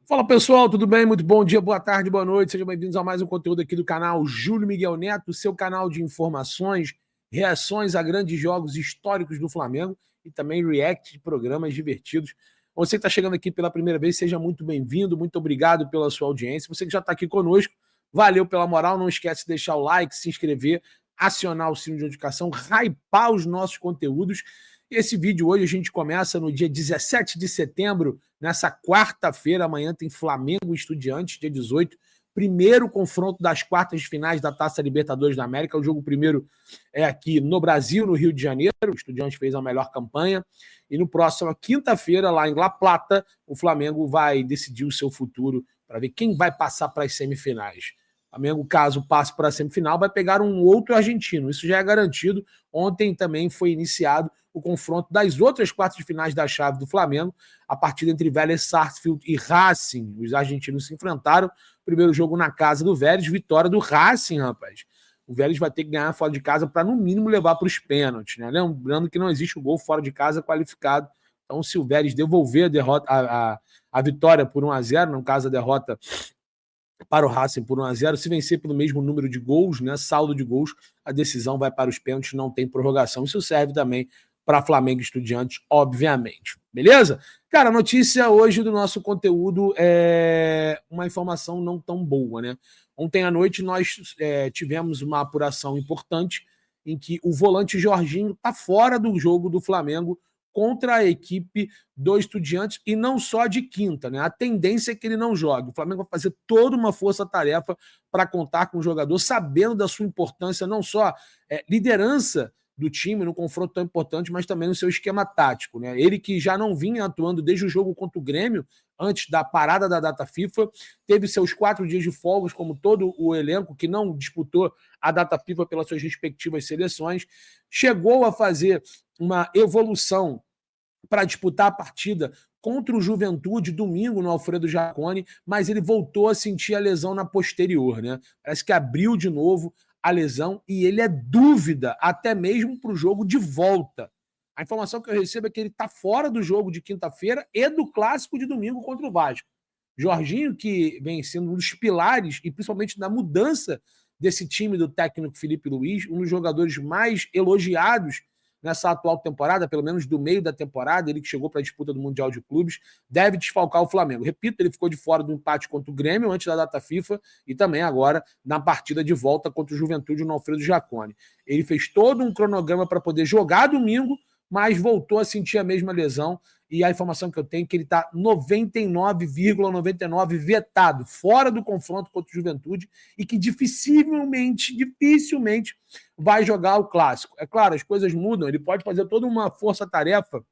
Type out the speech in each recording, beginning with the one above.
Fala pessoal, tudo bem? Muito bom dia, boa tarde, boa noite. Sejam bem-vindos a mais um conteúdo aqui do canal Júlio Miguel Neto, seu canal de informações, reações a grandes jogos históricos do Flamengo e também react de programas divertidos. Você que está chegando aqui pela primeira vez, seja muito bem-vindo, muito obrigado pela sua audiência. Você que já está aqui conosco, valeu pela moral. Não esquece de deixar o like, se inscrever, acionar o sino de notificação, hypar os nossos conteúdos. Esse vídeo hoje a gente começa no dia 17 de setembro, nessa quarta-feira. Amanhã tem Flamengo e Estudiantes, dia 18. Primeiro confronto das quartas de finais da Taça Libertadores da América. O jogo primeiro é aqui no Brasil, no Rio de Janeiro. O Estudiantes fez a melhor campanha. E no próximo, quinta-feira, lá em La Plata, o Flamengo vai decidir o seu futuro para ver quem vai passar para as semifinais. O Flamengo, caso passe para a semifinal, vai pegar um outro argentino. Isso já é garantido. Ontem também foi iniciado o confronto das outras quartas de finais da chave do Flamengo, a partida entre Vélez Sarsfield e Racing. Os argentinos se enfrentaram. Primeiro jogo na casa do Vélez, vitória do Racing, rapaz. O Vélez vai ter que ganhar fora de casa para, no mínimo, levar para os pênaltis, né? Lembrando que não existe o gol fora de casa qualificado. Então, se o Vélez devolver a derrota, a vitória por 1-0, no caso a derrota para o Racing por 1-0, se vencer pelo mesmo número de gols, né, saldo de gols, a decisão vai para os pênaltis, não tem prorrogação. Isso serve também para Flamengo e Estudiantes, obviamente. Beleza? Cara, a notícia hoje do nosso conteúdo é uma informação não tão boa, né? Ontem à noite nós tivemos uma apuração importante em que o volante Jorginho está fora do jogo do Flamengo contra a equipe do Estudiantes, e não só de quinta, né? A tendência é que ele não jogue. O Flamengo vai fazer toda uma força-tarefa para contar com o jogador, sabendo da sua importância, não só liderança do time no confronto tão importante, mas também no seu esquema tático, né? Ele que já não vinha atuando desde o jogo contra o Grêmio, antes da parada da data FIFA, teve seus 4 dias de folga, como todo o elenco que não disputou a data FIFA pelas suas respectivas seleções, chegou a fazer uma evolução para disputar a partida contra o Juventude domingo no Alfredo Jaconi, mas ele voltou a sentir a lesão na posterior, né? Parece que abriu de novo a lesão e ele é dúvida até mesmo para o jogo de volta. A informação que eu recebo é que ele está fora do jogo de quinta-feira e do clássico de domingo contra o Vasco. Jorginho, que vem sendo um dos pilares e principalmente da mudança desse time do técnico Felipe Luiz, um dos jogadores mais elogiados nessa atual temporada, pelo menos do meio da temporada, ele que chegou para a disputa do Mundial de Clubes, deve desfalcar o Flamengo. Repito, ele ficou de fora do empate contra o Grêmio antes da data FIFA e também agora na partida de volta contra o Juventude no Alfredo Jaconi. Ele fez todo um cronograma para poder jogar domingo, mas voltou a sentir a mesma lesão, e a informação que eu tenho é que ele está 99,99 vetado, fora do confronto contra o Juventude, e que dificilmente vai jogar o clássico. É claro, as coisas mudam, ele pode fazer toda uma força-tarefa,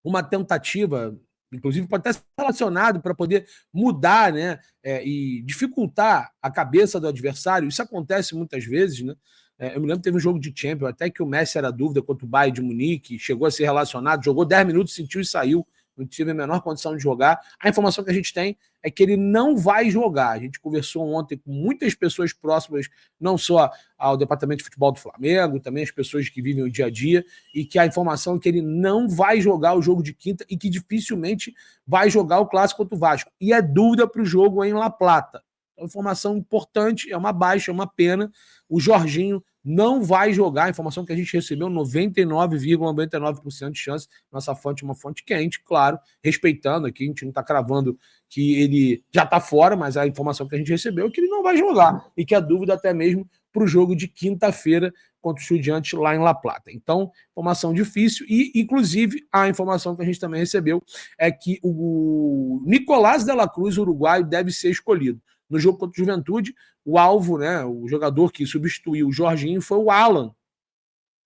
uma tentativa, inclusive pode até ser relacionado para poder mudar, né, e dificultar a cabeça do adversário. Isso acontece muitas vezes, né? Eu me lembro que teve um jogo de Champions, até que o Messi era dúvida contra o Bayern de Munique, chegou a ser relacionado, jogou 10 minutos, sentiu e saiu, não tive a menor condição de jogar. A informação que a gente tem é que ele não vai jogar. A gente conversou ontem com muitas pessoas próximas, não só ao departamento de futebol do Flamengo, também as pessoas que vivem o dia a dia, e que a informação é que ele não vai jogar o jogo de quinta e que dificilmente vai jogar o clássico contra o Vasco. E é dúvida para o jogo em La Plata. Então, informação importante, é uma baixa, é uma pena. O Jorginho não vai jogar. A informação que a gente recebeu, 99,99% de chance. Nossa fonte é uma fonte quente, claro, respeitando aqui, a gente não está cravando que ele já está fora, mas a informação que a gente recebeu é que ele não vai jogar e que a dúvida até mesmo para o jogo de quinta-feira contra o Estudiantes lá em La Plata. Então, informação difícil e, inclusive, a informação que a gente também recebeu é que o Nicolás de la Cruz, uruguaio, deve ser escolhido. No jogo contra o Juventude, o alvo, né, o jogador que substituiu o Jorginho foi o Alan,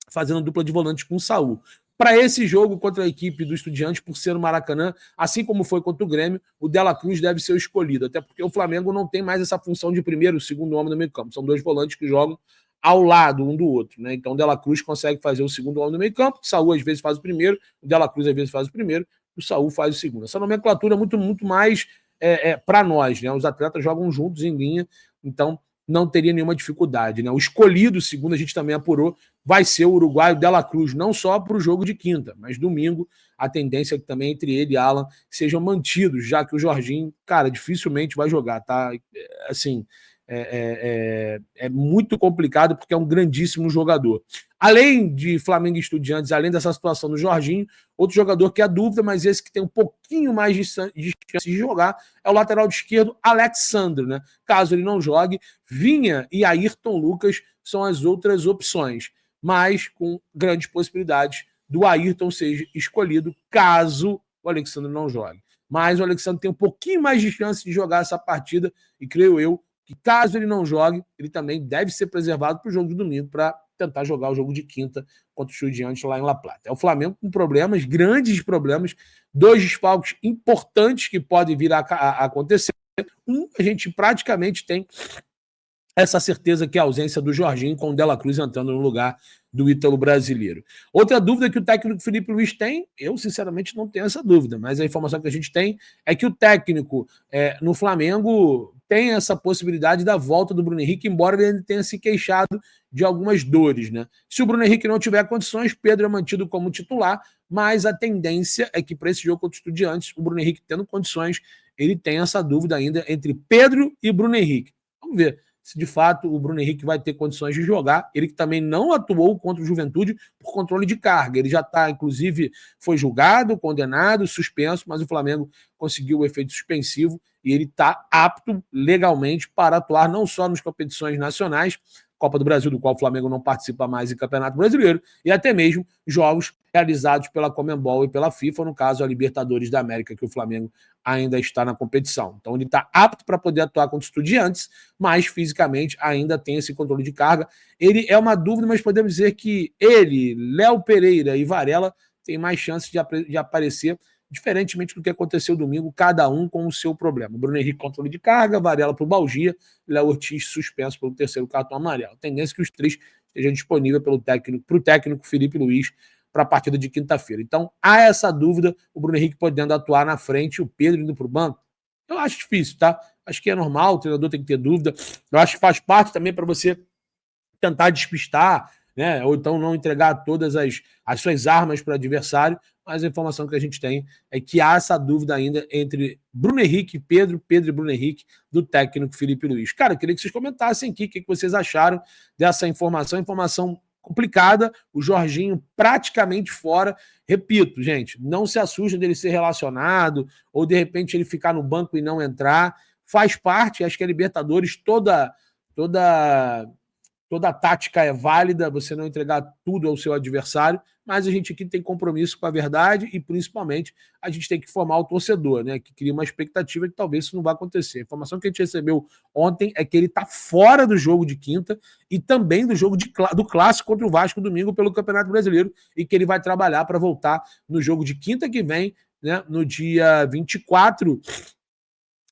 fazendo dupla de volante com o Saul. Para esse jogo contra a equipe do Estudiantes, por ser no Maracanã, assim como foi contra o Grêmio, o De La Cruz deve ser o escolhido, até porque o Flamengo não tem mais essa função de primeiro, segundo homem no meio campo. São dois volantes que jogam ao lado um do outro, né? Então o De La Cruz consegue fazer o segundo homem no meio campo, o Saul às vezes faz o primeiro, o De La Cruz às vezes faz o primeiro, o Saul faz o segundo. Essa nomenclatura é muito mais para nós, né? Os atletas jogam juntos em linha, então não teria nenhuma dificuldade, né? O escolhido, segundo a gente também apurou, vai ser o uruguaio De La Cruz, não só para o jogo de quinta, mas domingo a tendência é que também entre ele e Alan sejam mantidos, já que o Jorginho, cara, dificilmente vai jogar, tá? Assim, é muito complicado porque é um grandíssimo jogador. Além de Flamengo e Estudiantes, além dessa situação do Jorginho, outro jogador que é dúvida, mas esse que tem um pouquinho mais de chance de jogar, é o lateral de esquerdo, Alexandre, né? Caso ele não jogue, Vinha e Ayrton Lucas são as outras opções, mas com grandes possibilidades do Ayrton ser escolhido caso o Alexandre não jogue. Mas o Alexandre tem um pouquinho mais de chance de jogar essa partida e creio eu que caso ele não jogue, ele também deve ser preservado para o jogo de domingo para tentar jogar o jogo de quinta contra o Estudiantes lá em La Plata. É o Flamengo com problemas, grandes problemas, 2 desfalques importantes que podem vir a acontecer. A gente praticamente tem essa certeza que é a ausência do Jorginho com o De La Cruz entrando no lugar do Ítalo brasileiro. Outra dúvida que o técnico Felipe Luiz tem, eu sinceramente não tenho essa dúvida, mas a informação que a gente tem é que o técnico no Flamengo tem essa possibilidade da volta do Bruno Henrique, embora ele tenha se queixado de algumas dores, né? Se o Bruno Henrique não tiver condições, Pedro é mantido como titular, mas a tendência é que para esse jogo contra o Estudiantes, o Bruno Henrique tendo condições, ele tem essa dúvida ainda entre Pedro e Bruno Henrique. Vamos ver se de fato o Bruno Henrique vai ter condições de jogar. Ele que também não atuou contra o Juventude por controle de carga. Ele já está, inclusive, foi julgado, condenado, suspenso, mas o Flamengo conseguiu o efeito suspensivo e ele está apto legalmente para atuar não só nas competições nacionais, Copa do Brasil, do qual o Flamengo não participa mais, e Campeonato Brasileiro, e até mesmo jogos realizados pela Conmebol e pela FIFA, no caso a Libertadores da América, que o Flamengo ainda está na competição. Então ele está apto para poder atuar contra os Estudiantes, mas fisicamente ainda tem esse controle de carga. Ele é uma dúvida, mas podemos dizer que ele, Léo Pereira e Varela têm mais chances de aparecer, diferentemente do que aconteceu domingo, cada um com o seu problema. Bruno Henrique, controle de carga, Varela para o Balgia, Léo Ortiz suspenso pelo terceiro cartão amarelo. A tendência é que os 3 estejam disponíveis para o técnico Felipe Luiz para a partida de quinta-feira. Então, há essa dúvida, o Bruno Henrique podendo atuar na frente, o Pedro indo para o banco. Eu acho difícil, tá? Acho que é normal, o treinador tem que ter dúvida. Eu acho que faz parte também para você tentar despistar, né? Ou então não entregar todas as suas armas para o adversário, mas a informação que a gente tem é que há essa dúvida ainda entre Bruno Henrique e Pedro e Bruno Henrique, do técnico Felipe Luiz. Cara, eu queria que vocês comentassem aqui o que vocês acharam dessa informação. Informação complicada, o Jorginho praticamente fora. Repito, gente, não se assustem dele ser relacionado ou de repente ele ficar no banco e não entrar. Faz parte, acho que a Libertadores toda a tática é válida, você não entregar tudo ao seu adversário, mas a gente aqui tem compromisso com a verdade e, principalmente, a gente tem que formar o torcedor, né? Que cria uma expectativa que talvez isso não vá acontecer. A informação que a gente recebeu ontem é que ele está fora do jogo de quinta e também do jogo do clássico contra o Vasco domingo pelo Campeonato Brasileiro e que ele vai trabalhar para voltar no jogo de quinta que vem, né? No dia 24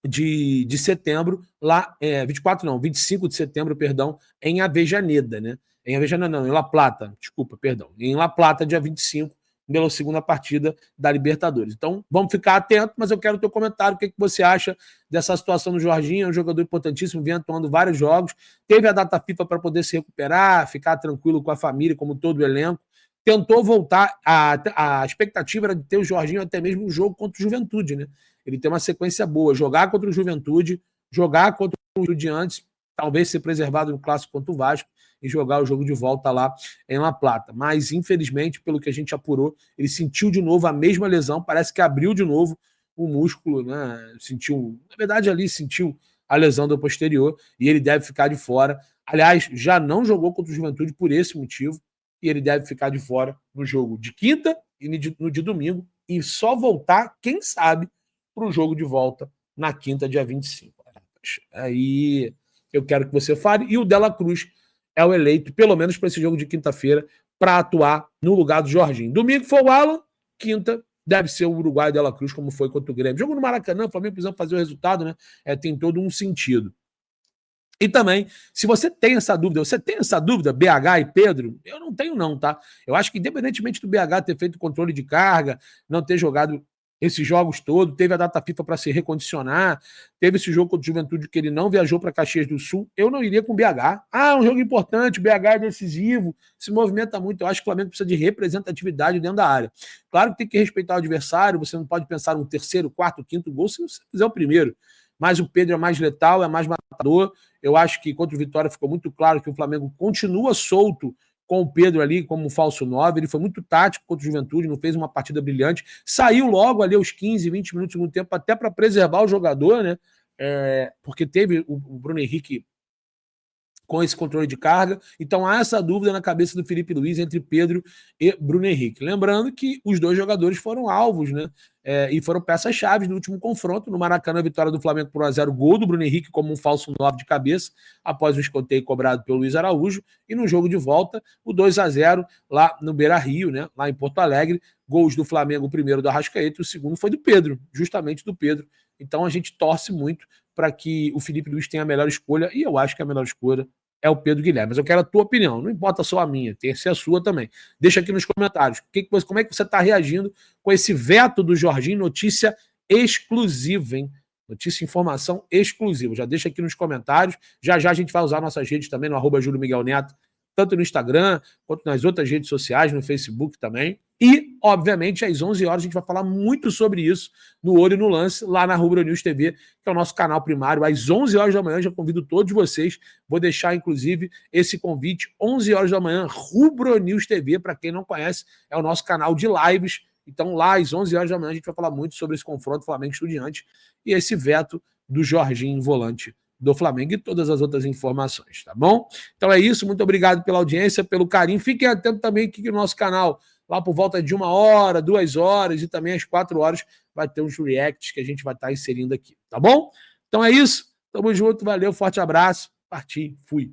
de setembro, lá, 24 não, 25 de setembro, perdão, em Avejaneda, né? Em Avejaneda não, em La Plata, desculpa, perdão. Em La Plata, dia 25, pela segunda partida da Libertadores. Então, vamos ficar atentos, mas eu quero o teu comentário, o que você acha dessa situação do Jorginho, é um jogador importantíssimo, vem atuando vários jogos, teve a data FIFA para poder se recuperar, ficar tranquilo com a família, como todo o elenco, tentou voltar, a expectativa era de ter o Jorginho até mesmo um jogo contra o Juventude, né? Ele tem uma sequência boa, jogar contra o Juventude, jogar contra o Estudiantes, talvez ser preservado no clássico contra o Vasco e jogar o jogo de volta lá em La Plata. Mas, infelizmente, pelo que a gente apurou, ele sentiu de novo a mesma lesão, parece que abriu de novo o músculo, né? Sentiu, na verdade, ali sentiu a lesão do posterior e ele deve ficar de fora. Aliás, já não jogou contra o Juventude por esse motivo e ele deve ficar de fora no jogo de quinta e no de domingo e só voltar, quem sabe, para o jogo de volta na quinta, dia 25. Aí eu quero que você fale. E o De La Cruz é o eleito, pelo menos para esse jogo de quinta-feira, para atuar no lugar do Jorginho. Domingo foi o Alan, quinta deve ser o Uruguai De La Cruz, como foi contra o Grêmio. Jogo no Maracanã, o Flamengo precisa fazer o resultado, né? Tem todo um sentido. E também, se você tem essa dúvida, BH e Pedro? Eu não tenho não, tá? Eu acho que independentemente do BH ter feito controle de carga, não ter jogado esses jogos todos, teve a data FIFA para se recondicionar, teve esse jogo contra o Juventude que ele não viajou para Caxias do Sul, eu não iria com o BH. Ah, um jogo importante, o BH é decisivo, se movimenta muito, eu acho que o Flamengo precisa de representatividade dentro da área. Claro que tem que respeitar o adversário, você não pode pensar um terceiro, quarto, quinto gol se você fizer o primeiro. Mas o Pedro é mais letal, é mais matador. Eu acho que contra o Vitória ficou muito claro que o Flamengo continua solto com o Pedro ali como falso 9, ele foi muito tático contra o Juventude, não fez uma partida brilhante, saiu logo ali aos 15, 20 minutos do segundo tempo, até para preservar o jogador, né? Porque teve o Bruno Henrique com esse controle de carga, então há essa dúvida na cabeça do Felipe Luiz entre Pedro e Bruno Henrique. Lembrando que os dois jogadores foram alvos, né? E foram peças-chave no último confronto. No Maracanã, a vitória do Flamengo por 1-0, gol do Bruno Henrique como um falso 9 de cabeça, após um escanteio cobrado pelo Luiz Araújo, e no jogo de volta, o 2-0 lá no Beira-Rio, né? Lá em Porto Alegre, gols do Flamengo, o primeiro do Arrascaeta e o segundo foi do Pedro, justamente do Pedro. Então a gente torce muito para que o Felipe Luiz tenha a melhor escolha, e eu acho que a melhor escolha é o Pedro Guilherme. Mas eu quero a tua opinião, não importa só a minha, tem que ser a sua também. Deixa aqui nos comentários como é que você está reagindo com esse veto do Jorginho, notícia exclusiva, hein? Notícia e informação exclusiva. Já deixa aqui nos comentários. Já já a gente vai usar nossas redes também, no @JúlioMiguelNeto, tanto no Instagram quanto nas outras redes sociais, no Facebook também. E, obviamente, às 11 horas a gente vai falar muito sobre isso no Olho no Lance, lá na Rubro News TV, que é o nosso canal primário. Às 11 horas da manhã, já convido todos vocês. Vou deixar, inclusive, esse convite, 11 horas da manhã, Rubro News TV, para quem não conhece, é o nosso canal de lives. Então, lá às 11 horas da manhã, a gente vai falar muito sobre esse confronto Flamengo Estudiantes e esse veto do Jorginho, volante do Flamengo, e todas as outras informações, tá bom? Então é isso, muito obrigado pela audiência, pelo carinho. Fiquem atentos também aqui no nosso canal, lá por volta de 1 hora, 2 horas e também às 4 horas vai ter uns reacts que a gente vai estar inserindo aqui, tá bom? Então é isso, tamo junto, valeu, forte abraço, parti, fui.